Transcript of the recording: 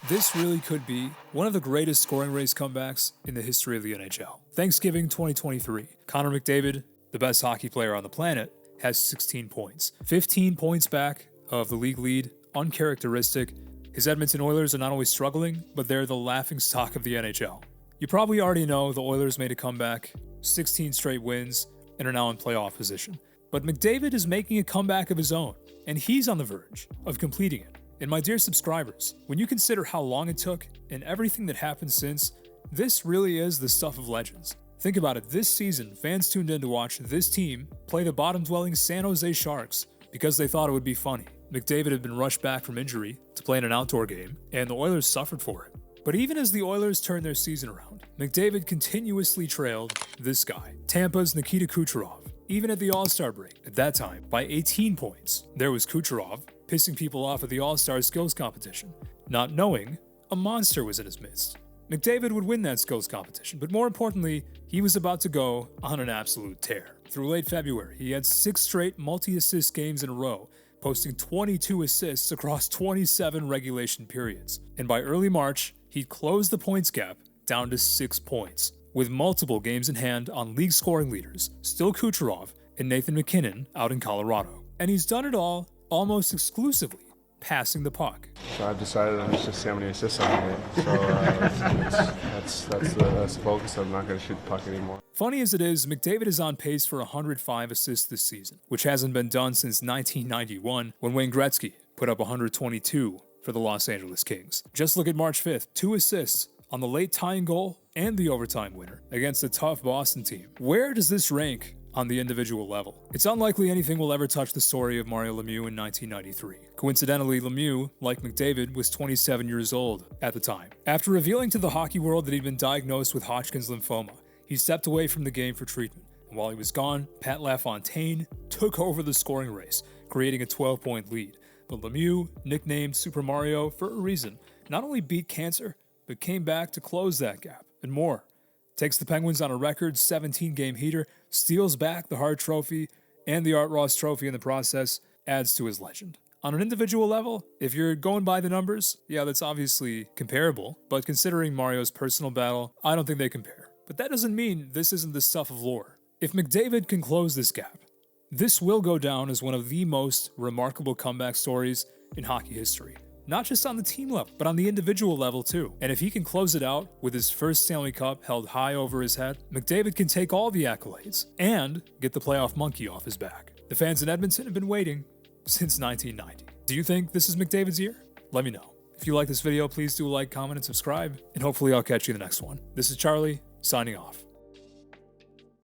This really could be one of the greatest scoring race comebacks in the history of the NHL. Thanksgiving 2023, Connor McDavid, the best hockey player on the planet, has 16 points. 15 points back of the league lead, uncharacteristic. His Edmonton Oilers are not only struggling, but they're the laughingstock of the NHL. You probably already know the Oilers made a comeback, 16 straight wins, and are now in playoff position. But McDavid is making a comeback of his own, and he's on the verge of completing it. And my dear subscribers, when you consider how long it took and everything that happened since, this really is the stuff of legends. Think about it, this season, fans tuned in to watch this team play the bottom-dwelling San Jose Sharks because they thought it would be funny. McDavid had been rushed back from injury to play in an outdoor game, and the Oilers suffered for it. But even as the Oilers turned their season around, McDavid continuously trailed this guy, Tampa's Nikita Kucherov. Even at the All-Star break, at that time, by 18 points, there was Kucherov pissing people off at the All-Star skills competition, not knowing a monster was in his midst. McDavid would win that skills competition, but more importantly, he was about to go on an absolute tear. Through late February, he had 6 straight multi-assist games in a row, posting 22 assists across 27 regulation periods. And by early March, he'd closed the points gap down to 6 points, with multiple games in hand on league scoring leaders, still Kucherov and Nathan MacKinnon out in Colorado. And he's done it all almost exclusively passing the puck. So I've decided I'm just to see how many assists I can get. So that's the focus. I'm not going to shoot the puck anymore. Funny as it is, McDavid is on pace for 105 assists this season, which hasn't been done since 1991 when Wayne Gretzky put up 122 for the Los Angeles Kings. Just look at March 5th, 2 assists on the late tying goal and the overtime winner against a tough Boston team. Where does this rank on the individual level? It's unlikely anything will ever touch the story of Mario Lemieux in 1993. Coincidentally, Lemieux, like McDavid, was 27 years old at the time. After revealing to the hockey world that he'd been diagnosed with Hodgkin's lymphoma, he stepped away from the game for treatment. And while he was gone, Pat LaFontaine took over the scoring race, creating a 12-point lead. But Lemieux, nicknamed Super Mario for a reason, not only beat cancer, but came back to close that gap and more. Takes the Penguins on a record 17-game heater, steals back the Hart Trophy and the Art Ross Trophy in the process, adds to his legend. On an individual level, if you're going by the numbers, yeah, that's obviously comparable, but considering Mario's personal battle, I don't think they compare. But that doesn't mean this isn't the stuff of lore. If McDavid can close this gap, this will go down as one of the most remarkable comeback stories in hockey history. Not just on the team level, but on the individual level too. And if he can close it out with his first Stanley Cup held high over his head, McDavid can take all the accolades and get the playoff monkey off his back. The fans in Edmonton have been waiting since 1990. Do you think this is McDavid's year? Let me know. If you like this video, please do like, comment, and subscribe, and hopefully I'll catch you in the next one. This is Charlie, signing off.